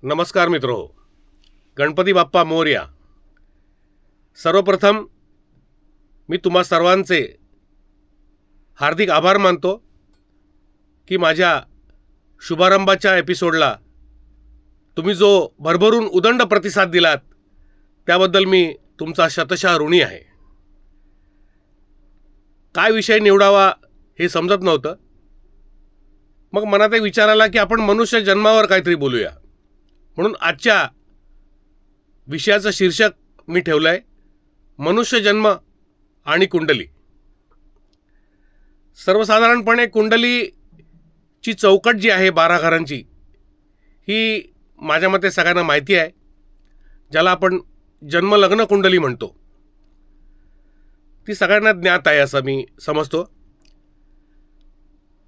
नमस्कार मित्रो, गणपती बाप्पा मोरया. सर्वप्रथम मी तुम्हा सर्वांचे हार्दिक आभार मानतो की माझ्या शुभारंभाच्या एपिसोडला तुम्ही जो भरभरून उदंड प्रतिसाद दिलात त्याबद्दल मी तुमचा शतशः ऋणी आहे. काय विषय निवडावा हे समजत नव्हतं. मग मनात एक विचार आला की आपण मनुष्य जन्मावर काहीतरी बोलूया. म्हणून आजच्या विषयाचं शीर्षक मी ठेवलं आहे मनुष्य जन्म आणि कुंडली. सर्वसाधारणपणे कुंडलीची चौकट जी आहे 12 घरांची ही माझ्या मते सगळ्यांना माहिती आहे, ज्याला आपण जन्मलग्न कुंडली म्हणतो. ती सगळ्यांना ज्ञात आहे असं मी समजतो.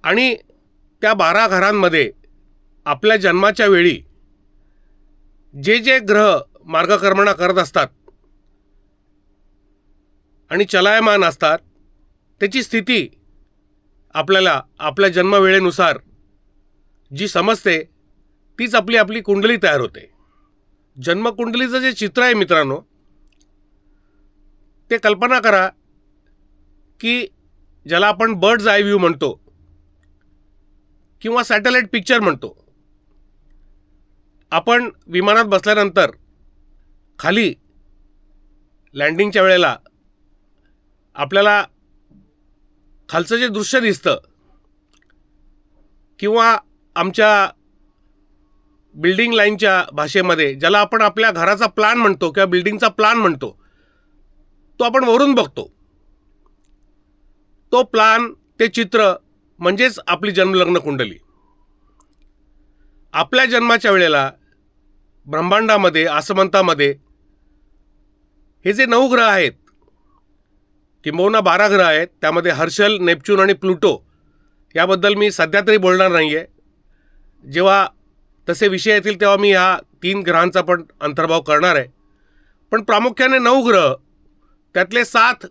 आणि त्या 12 घरांमध्ये आपल्या जन्माच्या वेळी जे जे ग्रह मार्गक्रमणा करत असतात आणि चलायमान असतात त्याची स्थिती आपल्याला आपल्या जन्मवेळेनुसार जी समजते तीच आपली आपली कुंडली तयार होते. जन्मकुंडलीचं जे चित्र आहे मित्रांनो, ते कल्पना करा की ज्याला आपण बर्ड्स आय व्ह्यू म्हणतो किंवा सॅटेलाइट पिक्चर म्हणतो. आपण विमानात बसल्यानंतर खाली लँडिंगच्या वेळेला आपल्याला खालचं जे दृश्य दिसतं किंवा आमच्या बिल्डिंग लाईनच्या भाषेमध्ये ज्याला आपण आपल्या घराचा प्लॅन म्हणतो किंवा बिल्डिंगचा प्लॅन म्हणतो, तो आपण वरून बघतो. तो प्लॅन, ते चित्र म्हणजेच आपली जन्मलग्न कुंडली. आपल्या जन्माच्या वेळेला ब्रह्मांडामध्ये, आसमंतामध्ये हे जे 9 ग्रह आहेत, किंबहुना 12 ग्रह आहेत, त्यामध्ये हर्षल, नेपच्यून आणि प्लुटो याबद्दल मी सध्या तरी बोलणार नाही आहे. जेव्हा तसे विषय येतील तेव्हा मी ह्या 3 ग्रहांचा पण अंतर्भाव करणार आहे. पण प्रामुख्याने 9 ग्रह, त्यातले 7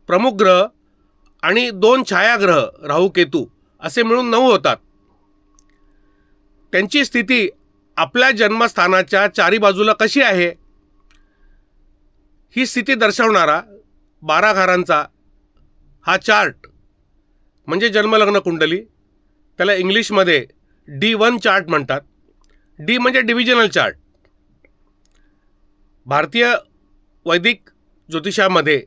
प्रमुख ग्रह आणि 2 छायाग्रह राहू केतू असे मिळून 9 होतात. त्यांची स्थिती आपल्या जन्मस्थानाच्या चारी बाजूला कशी आहे ही स्थिती दर्शवणारा 12 घरांचा हा चार्ट म्हणजे जन्मलग्न कुंडली. त्याला इंग्लिशमध्ये D1 चार्ट म्हणतात. डी म्हणजे डिव्हिजनल चार्ट. भारतीय वैदिक ज्योतिषामध्ये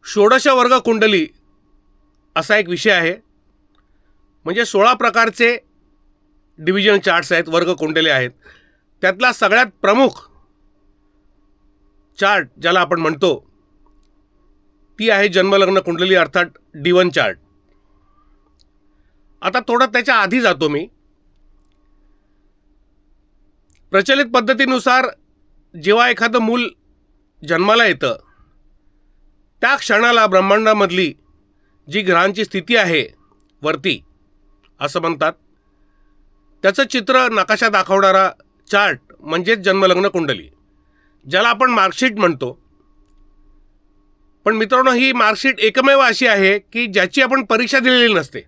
षोडश वर्ग कुंडली असा एक विषय आहे. म्हणजे 16 प्रकारचे डिव्हिजन चार्ट्स आहेत, वर्ग कुंडले आहेत. त्यातला सगळ्यात प्रमुख चार्ट ज्याला आपण म्हणतो ती आहे जन्मलग्न कुंडली अर्थात D1 चार्ट. आता थोडं त्याच्या आधी जातो मी. प्रचलित पद्धतीनुसार जेव्हा एखादं मूल जन्माला येतं त्या क्षणाला ब्रह्मांडामधली जी ग्रहांची स्थिती आहे वरती असं म्हणतात, त्याचं चित्र नकाशा दाखवणारा चार्ट म्हणजेच जन्मलग्न कुंडली, ज्याला आपण मार्कशीट म्हणतो. पण मित्रांनो, ही मार्कशीट एकमेव अशी आहे की ज्याची आपण परीक्षा दिलेली नसते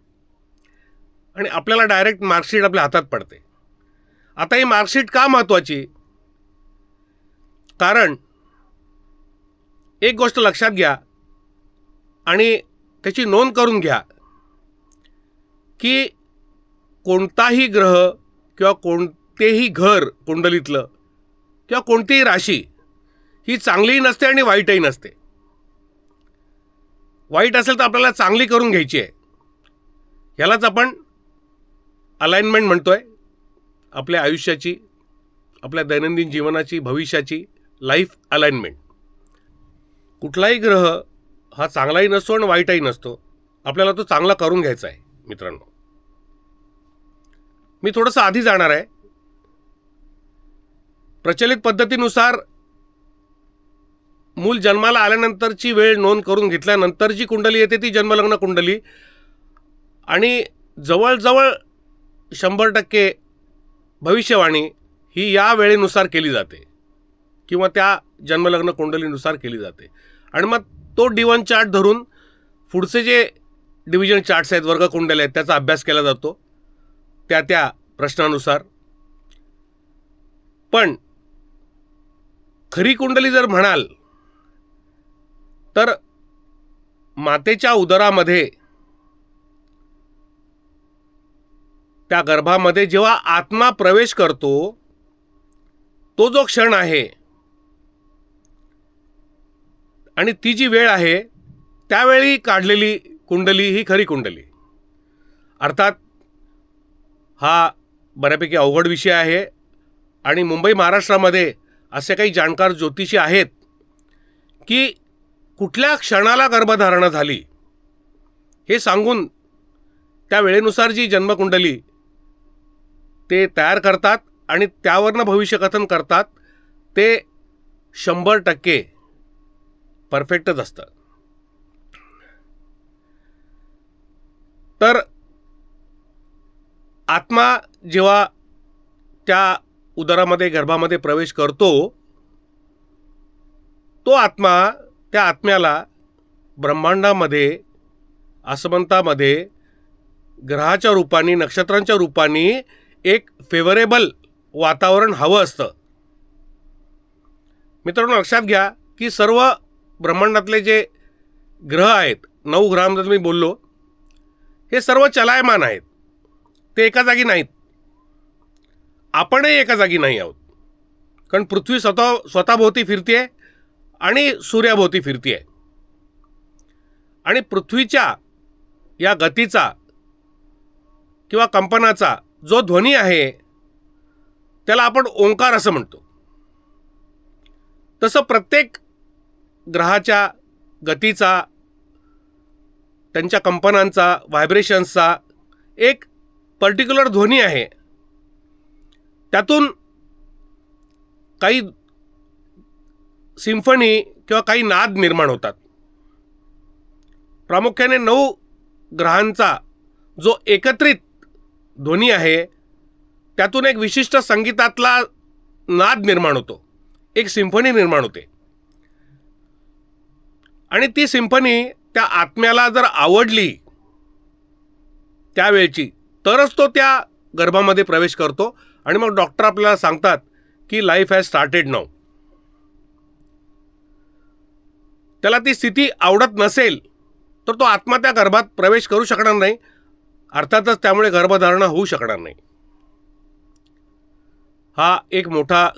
आणि आपल्याला डायरेक्ट मार्कशीट आपल्या हातात पडते. आता ही मार्कशीट का महत्त्वाची? कारण एक गोष्ट लक्षात घ्या आणि त्याची नोंद करून घ्या की कोणताही ग्रह किंवा कोणतेही घर कुंडलीतलं किंवा कोणतीही राशी ही चांगलीही नसते आणि वाईटही नसते. वाईट असेल तर आपल्याला चांगली करून घ्यायची आहे. ह्यालाच आपण अलाइनमेंट म्हणतोय. आपल्या आयुष्याची, आपल्या दैनंदिन जीवनाची, भविष्याची लाईफ अलाइनमेंट. कुठलाही ग्रह हा चांगलाही नसतो आणि वाईटही नसतो. आपल्याला तो चांगला करून घ्यायचा आहे मित्रांनो. मी थोडंसं आधी जाणार आहे. प्रचलित पद्धतीनुसार मूल जन्माला आल्यानंतरची वेळ नोंद करून घेतल्यानंतर जी कुंडली येते ती जन्मलग्न कुंडली. आणि जवळजवळ 100% भविष्यवाणी ही या वेळेनुसार केली जाते किंवा त्या जन्मलग्न कुंडलीनुसार केली जाते. आणि मग तो D1 चार्ट धरून पुढचे जे डिव्हिजन चार्ट्स आहेत, वर्ग कुंडले आहेत, त्याचा अभ्यास केला जातो त्या त्या प्रश्नानुसार. पण खरी कुंडली जर म्हणाल तर मातेच्या उदरामध्ये, त्या गर्भामध्ये जेव्हा आत्मा प्रवेश करतो तो जो क्षण आहे आणि ती जी वेळ आहे त्यावेळी काढलेली कुंडली ही खरी कुंडली. अर्थात हा बऱ्यापैकी अवघड विषय आहे आणि मुंबई महाराष्ट्रामध्ये असे काही जाणकार ज्योतिषी आहेत की कुठल्या क्षणाला गर्भधारणा झाली हे सांगून त्या वेळेनुसार जी जन्मकुंडली ते तयार करतात आणि त्यावरनं भविष्यकथन करतात ते 100% परफेक्टच असतं. तर आत्मा जेव्हा त्या उदरामध्ये गर्भामध्ये प्रवेश करतो तो आत्मा, त्या आत्म्याला ब्रह्मांडामध्ये, आसमंतामध्ये ग्रहाच्या रूपाने, नक्षत्रांच्या रूपाने एक फेवरेबल वातावरण हवं असतं. मित्रांनो, लक्षात घ्या की सर्व ब्रह्मांडातले जे ग्रह आहेत, 9 ग्रहांबद्दल मी बोललो, हे सर्व चलायमान आहेत. ते एका जागी नाहीत. आपणही एका जागी नाही आहोत. कारण पृथ्वी स्वतःभोवती फिरते आणि सूर्याभोवती फिरते. आणि पृथ्वीच्या या गतीचा किंवा कंपनाचा जो ध्वनी आहे त्याला आपण ओंकार असं म्हणतो. तसं प्रत्येक ग्रहाच्या गतीचा, त्यांच्या कंपनांचा, व्हायब्रेशन्सचा एक पर्टिक्युलर ध्वनी आहे. त्यातून काही सिम्फनी किंवा काही नाद निर्माण होतात. प्रामुख्याने 9 ग्रहांचा जो एकत्रित ध्वनी आहे त्यातून एक विशिष्ट संगीतातला नाद निर्माण होतो, एक सिम्फनी निर्माण होते. आणि ती सिम्फनी त्या आत्म्याला जर आवडली त्यावेळची, तरच तो त्या गर्भामध्ये प्रवेश करतो आणि मग डॉक्टर आपल्याला सांगतात की लाईफ हॅज स्टार्टेड नाऊ. त्याला ती स्थिती आवडत नसेल तर तो आत्मा त्या गर्भात प्रवेश करू शकणार नाही. अर्थातच त्यामुळे गर्भधारणा होऊ शकणार नाही. हा एक मोठा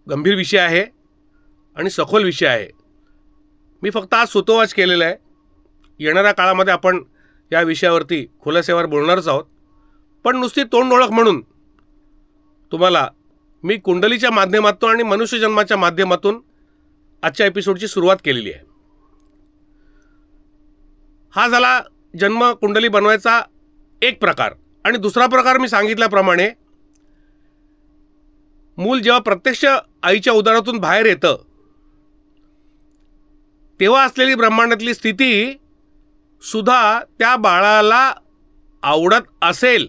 गंभीर विषय आहे आणि सखोल विषय आहे. मी फक्त आज सुतोवाच केलेला आहे. येणाऱ्या काळामध्ये आपण या विषयावरती खुलासेवर बोलणारच आहोत. पण नुसती तोंड ओळख म्हणून तुम्हाला मी कुंडलीच्या माध्यमातून आणि मनुष्यजन्माच्या माध्यमातून आजच्या एपिसोडची सुरुवात केलेली आहे. हा झाला जन्म कुंडली बनवायचा एक प्रकार. आणि दुसरा प्रकार मी सांगितल्याप्रमाणे मूल जेव्हा प्रत्यक्ष आईच्या उदरातून बाहेर येतं तेव्हा असलेली ब्रह्मांडातली स्थिती सुद्धा त्या बाळाला आवडत असेल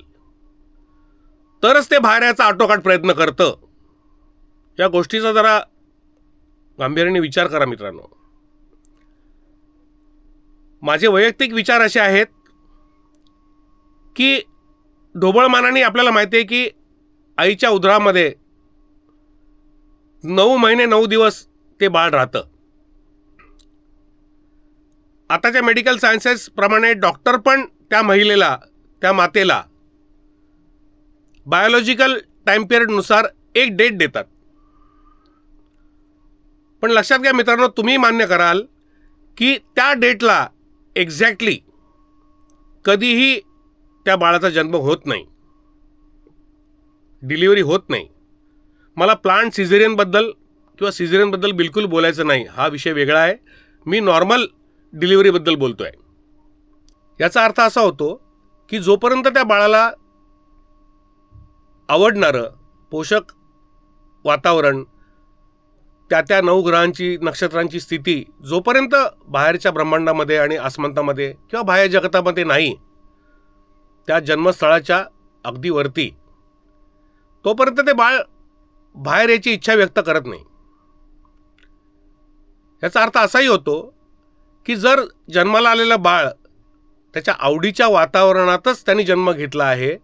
तरच ते बाहेर यायचा आटोकाट प्रयत्न करतं. या गोष्टीचा जरा गांभीर्याने विचार करा मित्रांनो. माझे वैयक्तिक विचार असे आहेत की ढोबळमानाने आपल्याला माहिती आहे की आईच्या उदरामध्ये 9 महिने 9 दिवस ते बाळ राहतं. आताच्या मेडिकल सायन्सेस प्रमाणे डॉक्टर पण त्या महिलेला, त्या मातेला बायोलॉजिकल टाईम पिरियडनुसार एक डेट देतात. पण लक्षात घ्या मित्रांनो, तुम्ही मान्य कराल की त्या डेटला एक्झॅक्टली कधीही त्या बाळाचा जन्म होत नाही, डिलिव्हरी होत नाही. मला प्लांट सिझेरियनबद्दल किंवा सिझेरियनबद्दल बिलकुल बोलायचं नाही, हा विषय वेगळा आहे. मी नॉर्मल डिलिव्हरीबद्दल बोलतो आहे. याचा अर्थ असा होतो की जोपर्यंत त्या बाळाला आवडणारं पोषक वातावरण, त्या 9 ग्रहांची, नक्षत्रांची स्थिती जोपर्यंत बाहेरच्या ब्रह्मांडामध्ये आणि आसमंतामध्ये किंवा बाह्य जगतामध्ये नाही, त्या जन्मस्थळाच्या अगदी वरती, तोपर्यंत ते बाळ बाहेर याची इच्छा व्यक्त करत नाही. याचा अर्थ असाही होतो की जर जन्माला आलेलं बाळ त्याच्या आवडीच्या वातावरणातच त्यांनी जन्म घेतला आहे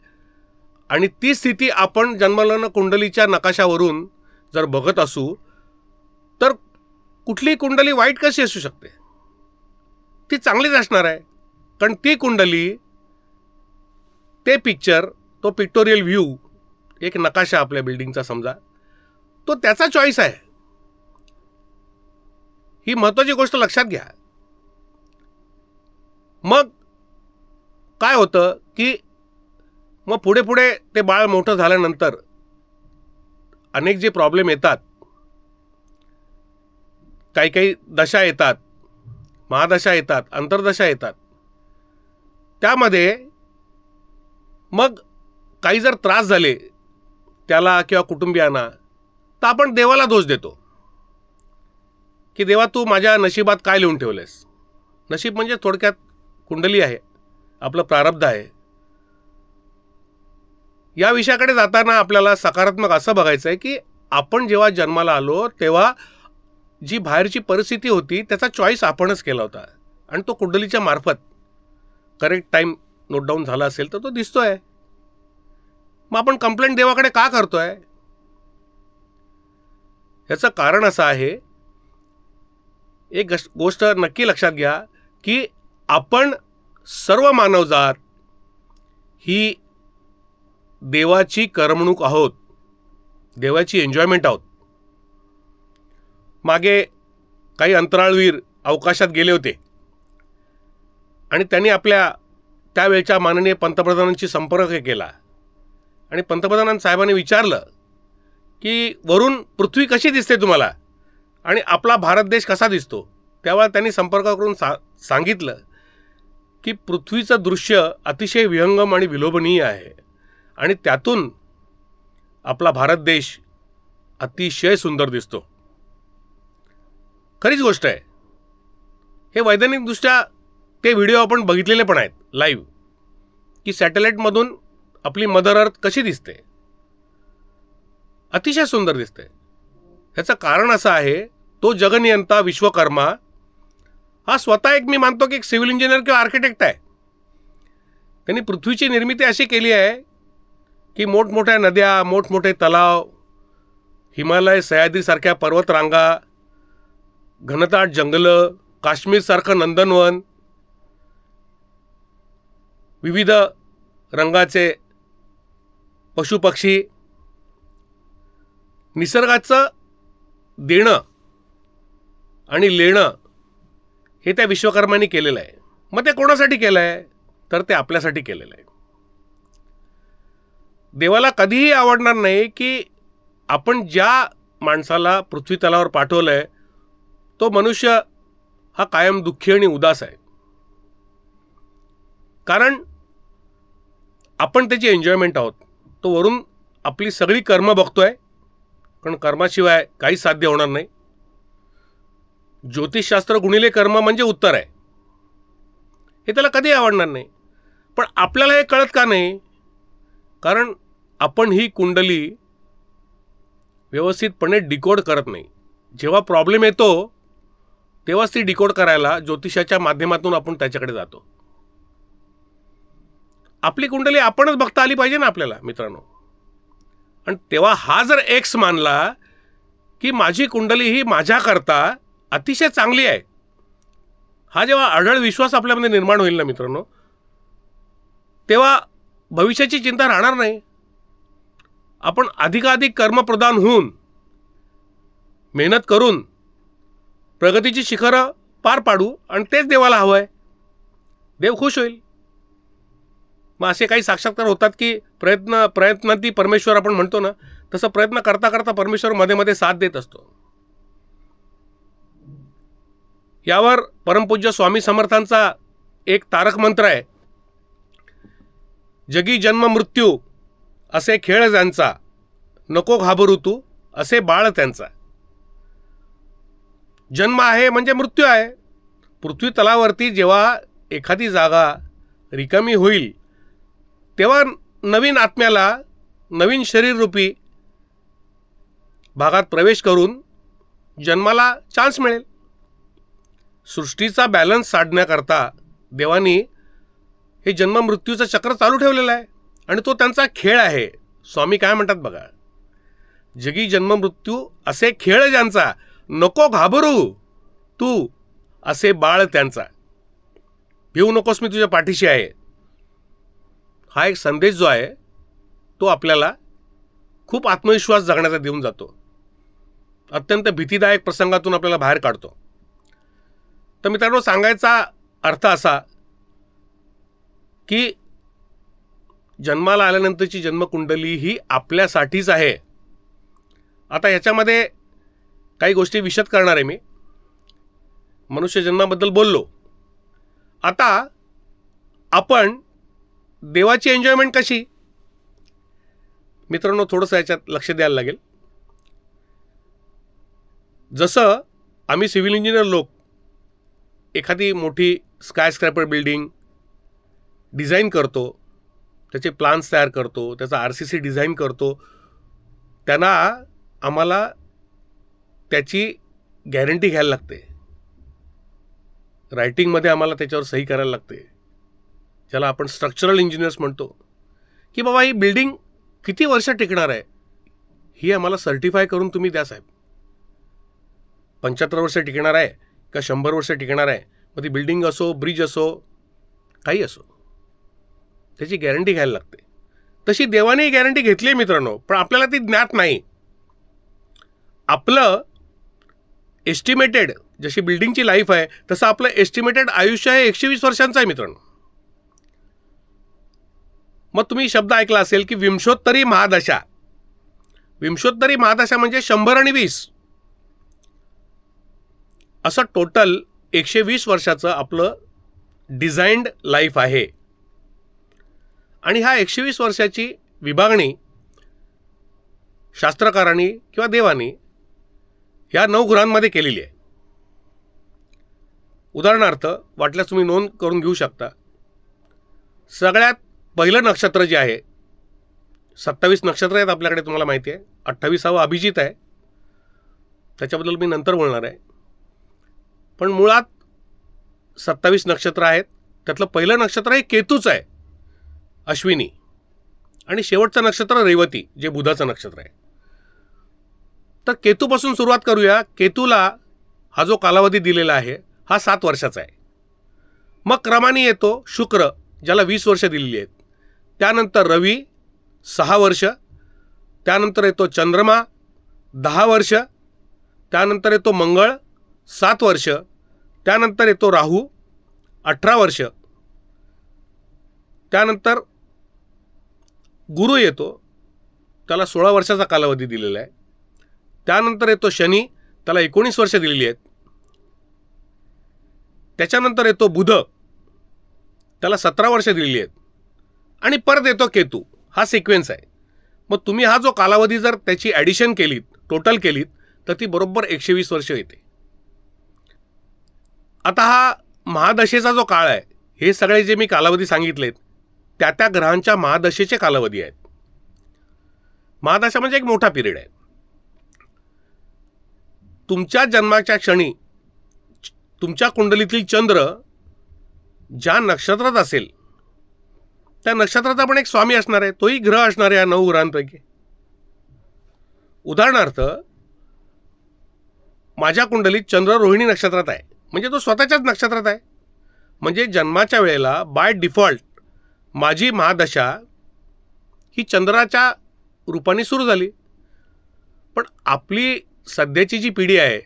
आणि ती स्थिती आपण जन्मलग्न कुंडलीच्या नकाशावरून जर बघत असू तर कुठली कुंडली वाईट कशी असू शकते? ती चांगलीच असणार आहे. कारण ती कुंडली, ते पिक्चर, तो पिक्टोरियल व्ह्यू, एक नकाशा आपल्या बिल्डिंगचा समजा, तो त्याचा चॉईस आहे. ही महत्त्वाची गोष्ट लक्षात घ्या. मग काय होतं की मग पुढे पुढे ते बाळ मोठं झाल्यानंतर अनेक जे प्रॉब्लेम येतात, काही काही दशा येतात, महादशा येतात, अंतर्दशा येतात, त्यामध्ये मग काही जर त्रास झाले त्याला किंवा कुटुंबियांना, तर आपण देवाला दोष देतो की देवा तू माझ्या नशिबात काय लिहून ठेवलेस. नशीब म्हणजे थोडक्यात कुंडली आहे, आपलं प्रारब्ध आहे. या विषयाकडे जाताना आपल्याला सकारात्मक असं बघायचं आहे की आपण जेव्हा जन्माला आलो तेव्हा जी बाहेरची परिस्थिती होती त्याचा चॉईस आपणच केला होता, आणि तो कुंडलीच्या मार्फत करेक्ट टाईम नोट डाऊन झाला असेल तर तो दिसतोय. मग आपण कंप्लेंट देवाकडे का करतोय? याचं कारण असं आहे, एक गोष्ट नक्की लक्षात घ्या की आपण सर्व मानवजात ही देवाची करमणूक आहोत, देवाची एन्जॉयमेंट आहोत. मागे काही अंतराळवीर अवकाशात गेले होते आणि त्यांनी आपल्या त्यावेळच्या माननीय पंतप्रधानांशी संपर्क केला आणि पंतप्रधान साहेबांनी विचारलं की वरून पृथ्वी कशी दिसते तुम्हाला आणि आपला भारत देश कसा दिसतो. तेव्हा त्यांनी संपर्क करून सांगितलं की पृथ्वीचं दृश्य अतिशय विहंगम आणि विलोभनीय आहे आणि त्यातून आपला भारत देश अतिशय सुंदर दिसतो. खरीच गोष्ट आहे. हे वैज्ञानिकदृष्ट्या ते व्हिडिओ आपण बघितलेले पण आहेत लाईव्ह, की सॅटेलाईटमधून आपली मदर अर्थ कशी दिसते, अतिशय सुंदर दिसते. ह्याचं कारण असं आहे, तो जगनियंता विश्वकर्मा हा स्वतः एक, मी मानतो की एक सिव्हिल इंजिनियर किंवा आर्किटेक्ट आहे. त्यांनी पृथ्वीची निर्मिती अशी केली आहे की मोठमोठ्या नद्या, मोठमोठे तलाव, हिमालय, सह्याद्रीसारख्या पर्वतरांगा, घनदाट जंगलं, काश्मीरसारखं नंदनवन, विविध रंगाचे पशुपक्षी, निसर्गाचं देणं आणि लेणं हे त्या विश्वकर्मांनी केलेलं आहे. मग ते कोणासाठी केलं आहे? तर ते आपल्यासाठी केलेलं आहे. देवाला कधीही आवडणार नाही की आपण ज्या माणसाला पृथ्वी तलावर पाठवलं आहे तो मनुष्य हा कायम दुःखी आणि उदास आहे. कारण आपण त्याची एन्जॉयमेंट आहोत. तो वरून आपली सगळी कर्म बघतोय, कारण कर्माशिवाय काही साध्य होणार नाही. ज्योतिषशास्त्र गुणिले कर्म म्हणजे उत्तर आहे, हे त्याला कधी आवडणार नाही. पण आपल्याला हे कळत का नाही? कारण आपण ही कुंडली व्यवस्थितपणे डिकोड करत नाही. जेव्हा प्रॉब्लेम येतो तेव्हाच ती डिकोड करायला ज्योतिषाच्या माध्यमातून आपण त्याच्याकडे जातो. आपली कुंडली आपणच बघता आली पाहिजे ना आपल्याला मित्रांनो. आणि तेव्हा हा जर एक्स मानला की माझी कुंडली ही माझ्याकरता अतिशय चांगली आहे, हा जेव्हा अढळ विश्वास आपल्यामध्ये निर्माण होईल ना मित्रांनो, तेव्हा भविष्याची चिंता राहणार नाही. आपण अधिकाधिक कर्मप्रधान होऊन मेहनत करून प्रगतीची शिखरं पार पाडू आणि तेच देवाला हवं आहे. देव खुश होईल. मग असे काही साक्षात्कार होतात की प्रयत्नांती परमेश्वर आपण म्हणतो ना, तसं प्रयत्न करता करता परमेश्वर मध्ये मध्ये साथ देत असतो. यावर परमपूज्य स्वामी समर्थांचा एक तारक मंत्र आहे, जगी जन्म मृत्यू असे खेळ ज्यांचा, नको घाबरू तू असे बाळ त्यांचा. जन्म आहे म्हणजे मृत्यू आहे. पृथ्वी तलावरती जेव्हा एखादी जागा रिकामी होईल तेव्हा नवीन आत्म्याला नवीन शरीररूपी भागात प्रवेश करून जन्माला चान्स मिळेल. सृष्टीचा बॅलन्स साधण्याकरता देवानी हे जन्म मृत्यूचं चक्र चालू ठेवलेलं आहे आणि तो त्यांचा खेळ आहे. स्वामी काय म्हणतात बघा, जगी जन्ममृत्यू असे खेळ ज्यांचा, नको घाबरू तू असे बाळ त्यांचा. भिवू नकोस, मी तुझ्या पाठीशी आहे. हा एक संदेश जो आहे तो आपल्याला खूप आत्मविश्वास जगण्याचा देऊन जातो. अत्यंत भीतीदायक प्रसंगातून आपल्याला बाहेर काढतो. तर मित्रांनो, सांगायचा अर्थ असा की जन्माला आल्यानंतरची जन्मकुंडली ही आपल्यासाठीच आहे. आता याच्यामध्ये काही गोष्टी विशद करणार आहे मी. मनुष्य जन्माबद्दल बोललो. आता आपण देवाची एन्जॉयमेंट कशी? मित्रांनो, थोडंसं याच्यात लक्ष द्यायला लागेल. जसं आम्ही सिव्हिल इंजिनियर लोक एखादी मोठी स्कायस्क्रॅपर बिल्डिंग डिझाईन करतो, त्याचे प्लान्स तयार करतो, त्याचा RCC डिझाईन करतो, त्यांना आम्हाला त्याची गॅरंटी घ्यायला लागते. रायटिंगमध्ये आम्हाला त्याच्यावर सही करायला लागते, ज्याला आपण स्ट्रक्चरल इंजिनियर्स म्हणतो, की बाबा ही बिल्डिंग किती वर्ष टिकणार आहे ही आम्हाला सर्टिफाय करून तुम्ही द्या साहेब. 75 वर्ष टिकणार आहे का 100 वर्ष टिकणार आहे? मग ती बिल्डिंग असो, ब्रिज असो, काही असो, त्याची गॅरंटी घ्यायला लागते. तशी देवाने गॅरंटी घेतली आहे मित्रांनो, पण आपल्याला ती ज्ञात नाही. आपलं एस्टिमेटेड, जशी बिल्डिंगची लाईफ आहे तसं आपलं एस्टिमेटेड आयुष्य आहे 120 वर्षांचं आहे मित्रांनो. मग तुम्ही शब्द ऐकला असेल की विंशोत्तरी महादशा. विंशोत्तरी महादशा म्हणजे 100 आणि 20 असं टोटल 120 वर्षाचं आपलं डिझाईन्ड लाईफ आहे. आणि ह्या 120 वर्षाची विभागणी शास्त्रकारांनी किंवा देवानी ह्या 9 ग्रहांमध्ये केलेली आहे. उदाहरणार्थ वाटल्यास तुम्ही नोंद करून घेऊ शकता. सगळ्यात पहिलं नक्षत्र जे आहे, 27 नक्षत्र आहेत आपल्याकडे, तुम्हाला माहिती आहे. 28वां अभिजित आहे, त्याच्याबद्दल मी नंतर बोलणार आहे. पण मुळात 27 नक्षत्र आहेत. त्यातलं पहिलं नक्षत्र हे केतूच आहे, अश्विनी. आणि शेवटचं नक्षत्र रेवती, जे बुधाचं नक्षत्र आहे. तर केतूपासून सुरुवात करूया. केतूला हा जो कालावधी दिलेला आहे हा 7 वर्षाचा आहे. मग क्रमाने येतो शुक्र, ज्याला 20 वर्ष दिलेली आहेत. त्यानंतर रवी 6 वर्ष. त्यानंतर येतो चंद्रमा 10 वर्ष. त्यानंतर येतो मंगळ 7 वर्ष. त्यानंतर येतो राहू 18 वर्ष. त्यानंतर गुरु येतो, त्याला 16 वर्षाचा कालावधी दिलेला आहे. त्यानंतर येतो शनी, त्याला 19 वर्ष दिलेली आहेत. त्याच्यानंतर येतो बुध, त्याला 17 वर्ष दिलेली आहेत. आणि परत येतो केतू. हा सिक्वेन्स आहे. मग तुम्ही हा जो कालावधी जर त्याची ॲडिशन केलीत, टोटल केलीत, तर ती बरोबर 120 वर्ष येते. आता हा महादशेचा जो काळ आहे, हे सगळे जे मी कालावधी सांगितलेत त्या त्या ग्रहांच्या महादशेचे कालावधी आहेत. महादशा म्हणजे एक मोठा पिरियड आहे. तुमच्या जन्माच्या क्षणी तुमच्या कुंडलीतील चंद्र ज्या नक्षत्रात असेल त्या नक्षत्राचा पण एक स्वामी असणार आहे, तोही ग्रह असणार आहे या 9 ग्रहांपैकी. उदाहरणार्थ माझ्या कुंडलीत चंद्र रोहिणी नक्षत्रात आहे, म्हणजे तो स्वतःच्याच नक्षत्रात आहे. म्हणजे जन्माच्या वेळेला बाय डिफॉल्ट माझी महादशा ही चंद्राच्या रूपाने सुरू झाली. पण आपली सध्याची जी पिढी आहे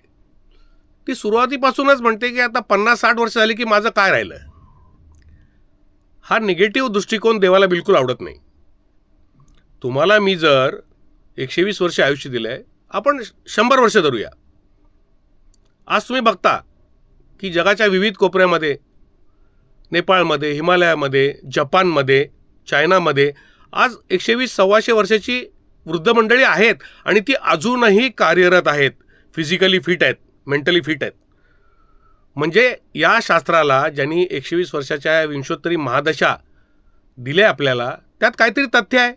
ती सुरुवातीपासूनच म्हणते की आता 50-60 वर्ष झाली की माझं काय राहिलं. हा निगेटिव्ह दृष्टिकोन देवाला बिलकुल आवडत नाही. तुम्हाला मी जर 120 वर्ष आयुष्य दिलं आहे, आपण 100 वर्ष धरूया. आज तुम्ही बघता की जगाच्या विविध कोपऱ्यामध्ये, नेपाळमध्ये, हिमालयामध्ये, जपानमध्ये, चायनामध्ये आज 120-125 वर्षाची वृद्ध मंडळी आहेत आणि ती अजूनही कार्यरत आहेत, फिजिकली फिट आहेत, मेंटली फिट आहेत. म्हणजे या शास्त्राला ज्यांनी 120 वर्षाच्या विंशोत्तरी महादशा दिल्या आपल्याला, त्यात काहीतरी तथ्य आहे.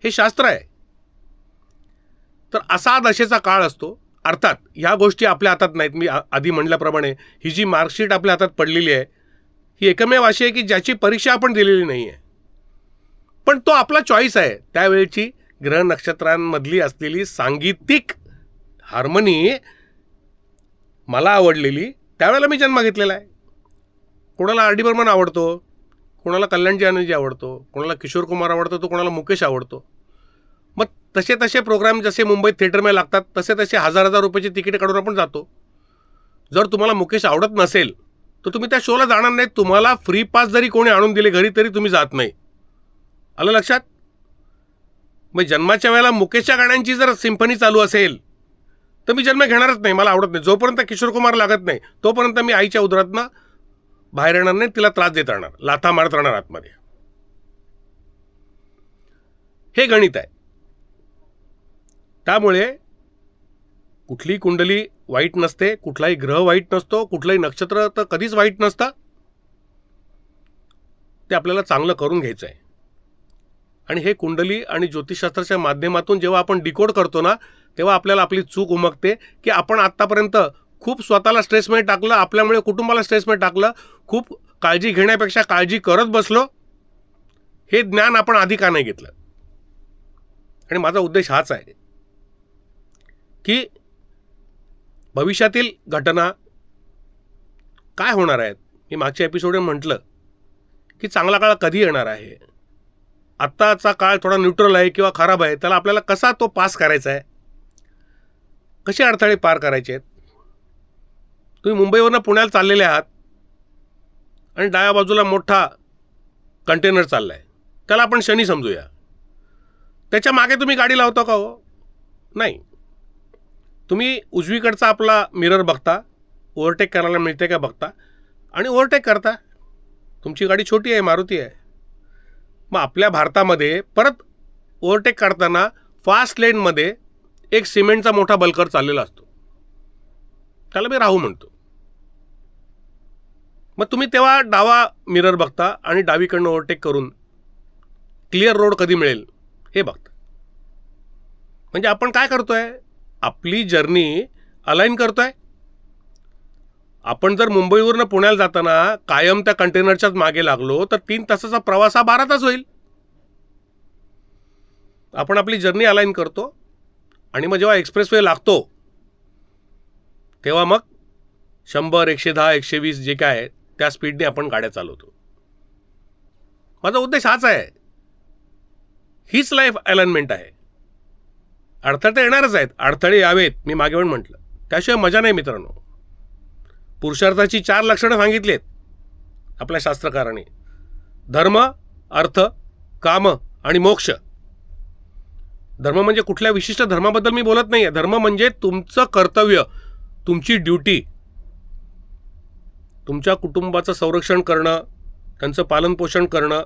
हे शास्त्र आहे. तर असा दशेचा काळ असतो. अर्थात ह्या गोष्टी आपल्या हातात नाहीत. मी आधी म्हटल्याप्रमाणे ही जी मार्कशीट आपल्या हातात पडलेली आहे ही एकमेव अशी आहे की ज्याची परीक्षा आपण दिलेली नाही आहे. पण तो आपला चॉईस आहे, त्यावेळेची ग्रह नक्षत्रांमधली असलेली सांगीतिक हार्मनी मला आवडलेली त्यावेळेला मी जन्म घेतलेला आहे. कोणाला आर डी बर्मन आवडतो, कोणाला कल्याणजी आनंदजी आवडतो, कोणाला किशोर कुमार आवडतो, तो कोणाला मुकेश आवडतो. मग तसे तसे प्रोग्राम जसे मुंबईत थिएटरमध्ये लागतात तसे तसे हजार हजार रुपयाची तिकीट काढून आपण जातो. जर तुम्हाला मुकेश आवडत नसेल तर तुम्ही त्या शोला जाणार नाही. तुम्हाला फ्री पास जरी कोणी आणून दिले घरी तरी तुम्ही जात नाही. आलं लक्षात? मग जन्माच्या वेळेला मुकेशच्या गाण्यांची जर सिम्फनी चालू असेल तर मी जन्म घेणारच नाही. मला आवडत नाही. जोपर्यंत किशोर कुमार लागत नाही तोपर्यंत मी आईच्या उदरातनं बाहेर येणार नाही, तिला त्रास देत राहणार, लाथा मारत राहणार आतमध्ये. हे गणित आहे. त्यामुळे कुठलीही कुंडली वाईट नसते, कुठलाही ग्रह वाईट नसतो, कुठलंही नक्षत्र तर कधीच वाईट नसतं. ते आपल्याला चांगलं करून घ्यायचं आहे. आणि हे कुंडली आणि ज्योतिषशास्त्राच्या माध्यमातून जेव्हा आपण डिकोड करतो ना तेव्हा आपल्याला आपली चूक उमगते की आपण आत्तापर्यंत खूप स्वतःला स्ट्रेसमध्ये टाकलं, आपल्यामुळे कुटुंबाला स्ट्रेसमध्ये टाकलं, खूप काळजी घेण्यापेक्षा काळजी करत बसलो. हे ज्ञान आपण आधी का नाही घेतलं? आणि माझा उद्देश हाच आहे की भविष्यातील घटना काय होणार आहेत. मी मागच्या एपिसोडमध्ये म्हटलं की चांगला काळ कधी येणार आहे. आत्ताचा काळ थोडा न्यूट्रल आहे किंवा खराब आहे, त्याला आपल्याला कसा तो पास करायचा आहे, कसे अडथळे पार करायचे आहेत. तुम्ही मुंबईवरनं पुण्याला चाललेले आहात आणि डाव्या बाजूला मोठा कंटेनर चालला आहे, त्याला आपण शनी समजूया. त्याच्या मागे तुम्ही गाडी लावता का हो? नाही. तुम्ही उजवीकडचा आपला मिरर बघता, ओव्हरटेक करायला मिळते का बघता आणि ओव्हरटेक करता. तुमची गाडी छोटी आहे, मारुती आहे. मग आपल्या भारतामध्ये परत ओव्हरटेक करताना फास्ट लेनमध्ये एक सिमेंटचा मोठा बल्कर चाललेला असतो, त्याला मी राहू म्हणतो. मग तुम्ही तेव्हा डावा मिरर बघता आणि डावीकडनं ओव्हरटेक करून क्लिअर रोड कधी मिळेल हे बघता. म्हणजे आपण काय करतोय? आपली जर्नी अलाईन करतोय. आपण जर मुंबईवरनं पुण्याला जाताना कायम त्या कंटेनरच्याच मागे लागलो तर 3 तासाचा प्रवास हा 12 तास होईल. आपण आपली जर्नी अलाईन करतो आणि मग जेव्हा एक्सप्रेसवे लागतो तेव्हा मग 100, 110, 120 जे काय आहे त्या स्पीडने आपण गाड्या चालवतो. माझा उद्देश हाच आहे. हीच लाईफ अलाइनमेंट आहे. अडथळे येणारच आहेत, अडथळे यावेत, मी मागे पण म्हटलं. त्याशिवाय मजा नाही मित्रांनो. पुरुषार्थाची 4 लक्षणं सांगितली आहेत आपल्या शास्त्रकारांनी: धर्म, अर्थ, काम आणि मोक्ष. धर्म म्हणजे कुठल्या विशिष्ट धर्माबद्दल मी बोलत नाही आहे. धर्म म्हणजे तुमचं कर्तव्य, तुमची ड्युटी. तुमच्या कुटुंबाचं संरक्षण करणं, त्यांचं पालनपोषण करणं,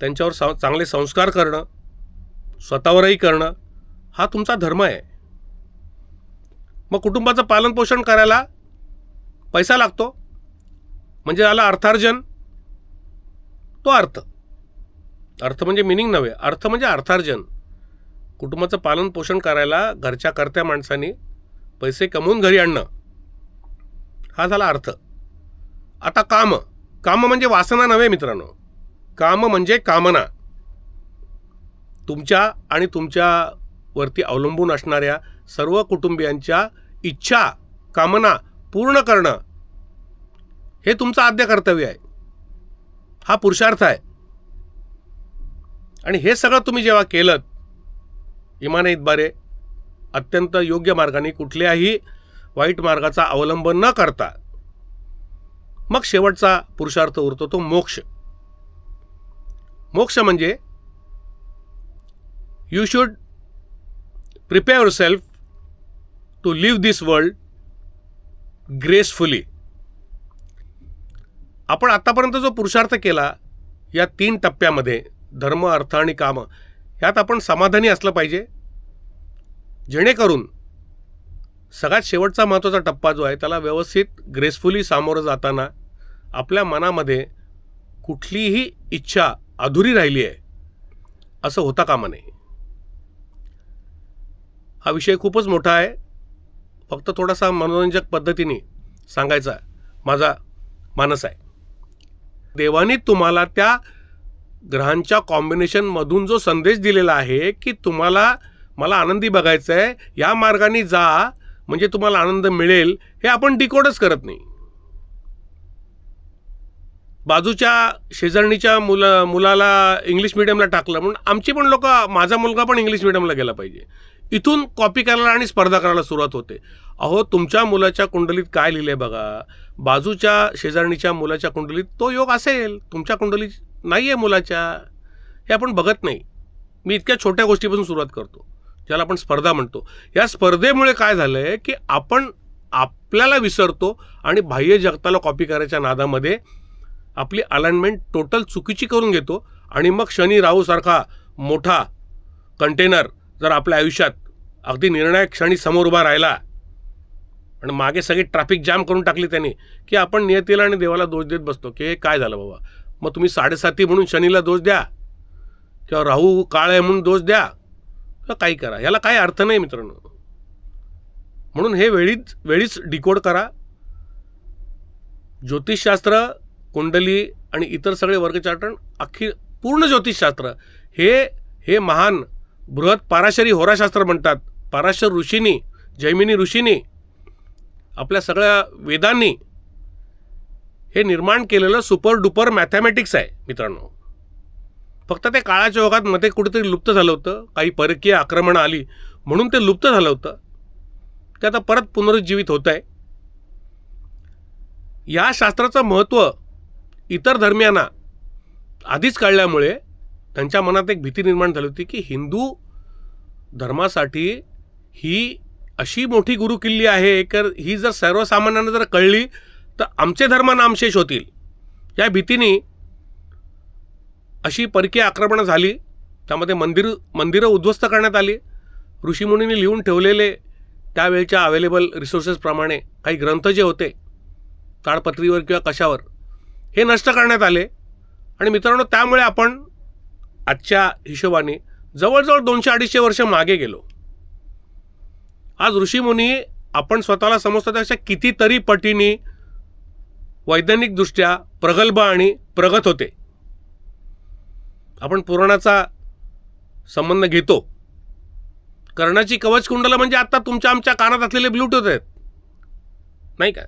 त्यांच्यावर चांगले संस्कार करणं, स्वतःवरही करणं, हा तुमचा धर्म आहे. मग कुटुंबाचं पालनपोषण करायला पैसा लागतो, म्हणजे आला अर्थार्जन. तो अर्थ. अर्थ म्हणजे मिनिंग नव्हे, अर्थ म्हणजे अर्थार्जन. कुटुंबाचं पालनपोषण करायला घरच्या कर्त्या माणसांनी पैसे कमवून घरी आणणं, हा झाला अर्थ. आता काम. काम म्हणजे वासना नव्हे मित्रांनो. काम म्हणजे कामना. तुमच्या आणि तुमच्यावरती अवलंबून असणाऱ्या सर्व कुटुंबियांच्या इच्छा, कामना पूर्ण करणं हे तुमचं आद्य कर्तव्य आहे. हा पुरुषार्थ आहे. आणि हे सगळं तुम्ही जेव्हा केलं इमाने इतबारे, अत्यंत योग्य मार्गाने, कुठल्याही वाईट मार्गाचा अवलंब न करता, मग शेवटचा पुरुषार्थ उरतो तो मोक्ष. मोक्ष म्हणजे you should prepare yourself to leave this world gracefully. आपण आतापर्यंत जो पुरुषार्थ केला या 3 टप्प्यामध्ये, धर्म, अर्थ आणि काम, यात आपण समाधानी असलं पाहिजे, जेणेकरून सगळ्यात शेवटचा महत्त्वाचा टप्पा जो आहे त्याला व्यवस्थित ग्रेसफुली सामोरं जाताना आपल्या मनामध्ये कुठलीही इच्छा अधुरी राहिली आहे असं होता कामा नये. हा विषय खूपच मोठा आहे. फक्त थोडासा मनोरंजक पद्धतीने सांगायचा माझा मानस आहे. देवाने तुम्हाला त्या ग्रहांच्या कॉम्बिनेशनमधून जो संदेश दिलेला आहे की मला आनंदी बघायचं आहे, या मार्गाने जा म्हणजे तुम्हाला आनंद मिळेल, हे आपण डिकोडच करत नाही. बाजूच्या शेजारणीच्या मुलाला इंग्लिश मिडियमला टाकलं म्हणून आमची पण लोक, माझा मुलगा पण इंग्लिश मिडियमला गेला पाहिजे, इथून कॉपी करायला आणि स्पर्धा करायला सुरुवात होते. अहो, तुमच्या मुलाच्या कुंडलीत काय लिहिलंय बघा, बाजूच्या शेजारणीच्या मुलाच्या कुंडलीत तो योग असेल, तुमच्या कुंडलीत नाही आहे मुलाच्या, हे आपण बघत नाही. मी इतक्या छोट्या गोष्टीपासून सुरुवात करतो, ज्याला आपण स्पर्धा म्हणतो. या स्पर्धेमुळे काय झालं आहे की आपण आपल्याला विसरतो आणि बाह्य जगताला कॉपी करायच्या नादामध्ये आपली अलाइनमेंट टोटल चुकीची करून घेतो. आणि मग शनी राहूसारखा मोठा कंटेनर जर आपल्या आयुष्यात अगदी निर्णायक क्षणी समोर उभा राहिला आणि मागे सगळी ट्रॅफिक जाम करून टाकली त्याने, की आपण नियतीला आणि देवाला दोष देत बसतो की हे काय झालं बाबा. मग तुम्ही 7.5 म्हणून शनीला दोष द्या किंवा राहू काळ आहे म्हणून दोष द्या किंवा काही करा, याला काही अर्थ नाही मित्रांनो. म्हणून हे वेळीच डिकोड करा. ज्योतिषशास्त्र, कुंडली आणि इतर सगळे वर्गचाटण, अख्खी पूर्ण ज्योतिषशास्त्र हे महान बृहत पाराशरी होराशास्त्र म्हणतात. पाराशर ऋषींनी, जैमिनी ऋषींनी, आपल्या सगळ्या वेदांनी हे निर्माण केलेलं सुपर डुपर मॅथमॅटिक्स आहे मित्रांनो. फक्त ते काळाच्या ओघात मध्ये कुठेतरी लुप्त झालं होतं, काही परकीय आक्रमणं आली म्हणून ते लुप्त झालं होतं. ते आता परत पुनरुज्जीवित होत आहे. या शास्त्राचं महत्त्व इतर धर्मियांना आधीच कळल्यामुळे त्यांच्या मनात एक भीती निर्माण झाली होती की हिंदू धर्मासाठी ही अशी मोठी गुरुकिल्ली आहे, की ही जर सर्वसामान्यांना जर कळली तर आमचे धर्म नामशेष होतील. या भीतीने अशी परकीय आक्रमणं झाली, त्यामध्ये मंदिरं उद्ध्वस्त करण्यात आली. ऋषीमुनींनी लिहून ठेवलेले त्यावेळच्या अवेलेबल रिसोर्सेसप्रमाणे काही ग्रंथ जे होते ताडपत्रीवर किंवा कशावर, हे नष्ट करण्यात आले. आणि मित्रांनो, त्यामुळे आपण आजच्या हिशोबाने जवळजवळ 200-250 वर्ष मागे गेलो. आज ऋषीमुनी आपण स्वतःला समजतो त्याच्या कितीतरी पटीने वैज्ञानिकदृष्ट्या प्रगल्भ आणि प्रगत होते. आपण पुराणाचा संबंध घेतो. कर्णाची कवच कुंडलं म्हणजे आता तुमच्या आमच्या कानात असलेले ब्लूटूथ आहेत, नाही का.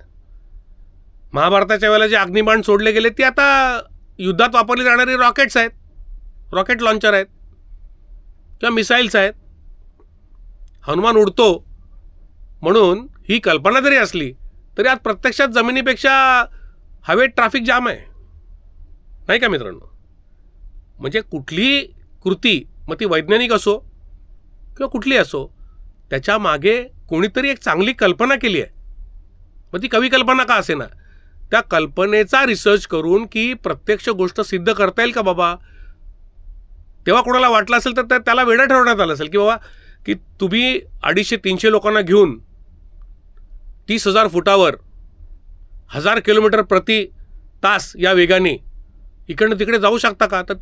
महाभारताच्या वेळेला जे अग्निबाण सोडले गेले ते आता युद्धात वापरली जाणारी रॉकेट्स आहेत, रॉकेट लॉन्चर आहेत किंवा मिसाईल्स आहेत. हनुमान उडतो म्हणून ही कल्पना जरी असली तरी आज प्रत्यक्षात जमिनीपेक्षा हवेत ट्रॅफिक जाम आहे, नाही का मित्रांनो. म्हणजे कुठलीही कृती, मग ती वैज्ञानिक असो किंवा कुठली असो, त्याच्या मागे कोणीतरी एक चांगली कल्पना केली आहे. मग ती कवी कल्पना का असे ना, त्या कल्पनेचा रिसर्च करून की प्रत्यक्ष गोष्ट सिद्ध करता येईल का बाबा. तेव्हा कोणाला वाटलं असेल तर त्याला वेळा ठरवण्यात आलं असेल की बाबा की तुम्ही 250-300 लोकांना घेऊन 30,000 फुटावर 1000 किलोमीटर प्रति तास या वेगाने इकडनं तिकडे जाऊ शकता का. तर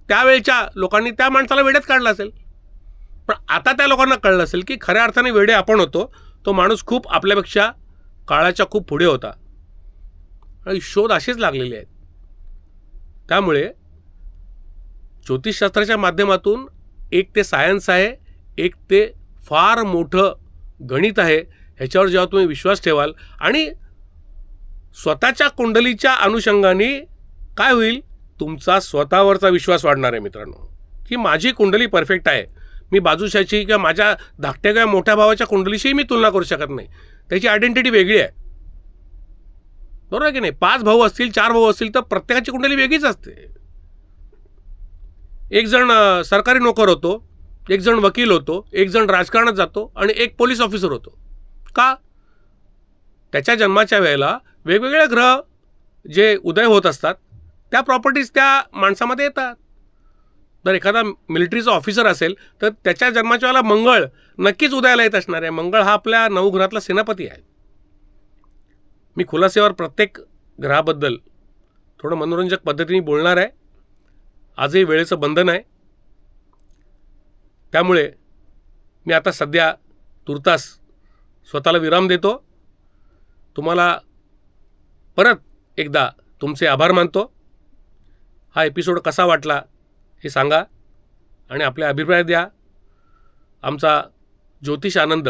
त्यावेळच्या लोकांनी त्या माणसाला वेड्यात काढलं असेल. पण आता त्या लोकांना कळलं असेल की खऱ्या अर्थाने वेडे आपण होतो, तो माणूस खूप आपल्यापेक्षा काळाच्या खूप पुढे होता. शोध असेच लागलेले आहेत. त्यामुळे ज्योतिषशास्त्राच्या माध्यमातून एक ते सायन्स आहे, एक ते फार मोठं गणित आहे. ह्याच्यावर जेव्हा तुम्ही विश्वास ठेवाल आणि स्वतःच्या कुंडलीच्या अनुषंगाने काय होईल, तुमचा स्वतःवरचा विश्वास वाढणार आहे मित्रांनो, की माझी कुंडली परफेक्ट आहे. मी बाजूशाची किंवा माझ्या धाकट्या किंवा मोठ्या भावाच्या कुंडलीशीही मी तुलना करू शकत नाही. त्याची आयडेंटिटी वेगळी आहे, बरोबर आहे की नाही. 5 भाऊ असतील, 4 भाऊ असतील तर प्रत्येकाची कुंडली वेगळीच असते. एक जण सरकारी नोकर होतो, एक जण वकील होतो, एक जण राजकारणात जातो आणि एक पोलीस ऑफिसर होतो. का? त्याच्या जन्माच्या वेळेला वेगवेगळे ग्रह जे उदय होत असतात त्या प्रॉपर्टीज त्या माणसामध्ये येतात. जर एखादा मिलिटरीचा ऑफिसर असेल तर त्याच्या जन्माच्या वेळेला मंगळ नक्कीच उदयाला येत असणार आहे. मंगळ हा आपल्या 9 ग्रहातला सेनापती आहे. मी खुलासेवर प्रत्येक ग्रहाबद्दल थोडं मनोरंजक पद्धतीने बोलणार आहे. आजही वेळेचं बंधन आहे, त्यामुळे मी आता सध्या तुर्तास स्वतःला विराम देतो. तुम्हाला परत एकदा तुमचे आभार मानतो. हा एपिसोड कसा वाटला हे सांगा आणि आपले अभिप्राय द्या. आमचा ज्योतिष आनंद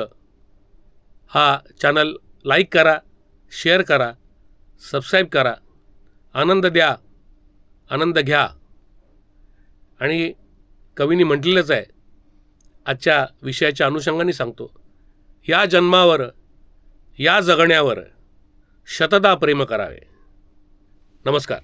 हा चॅनल लाईक करा, शेअर करा, सबस्क्राईब करा. आनंद द्या, आनंद घ्या. आणि कवींनी म्हटलेलंच आहे, आजच्या विषयाच्या अनुषंगाने सांगतो, या जन्मावर या जगण्यावर शतदा प्रेम करावे. नमस्कार.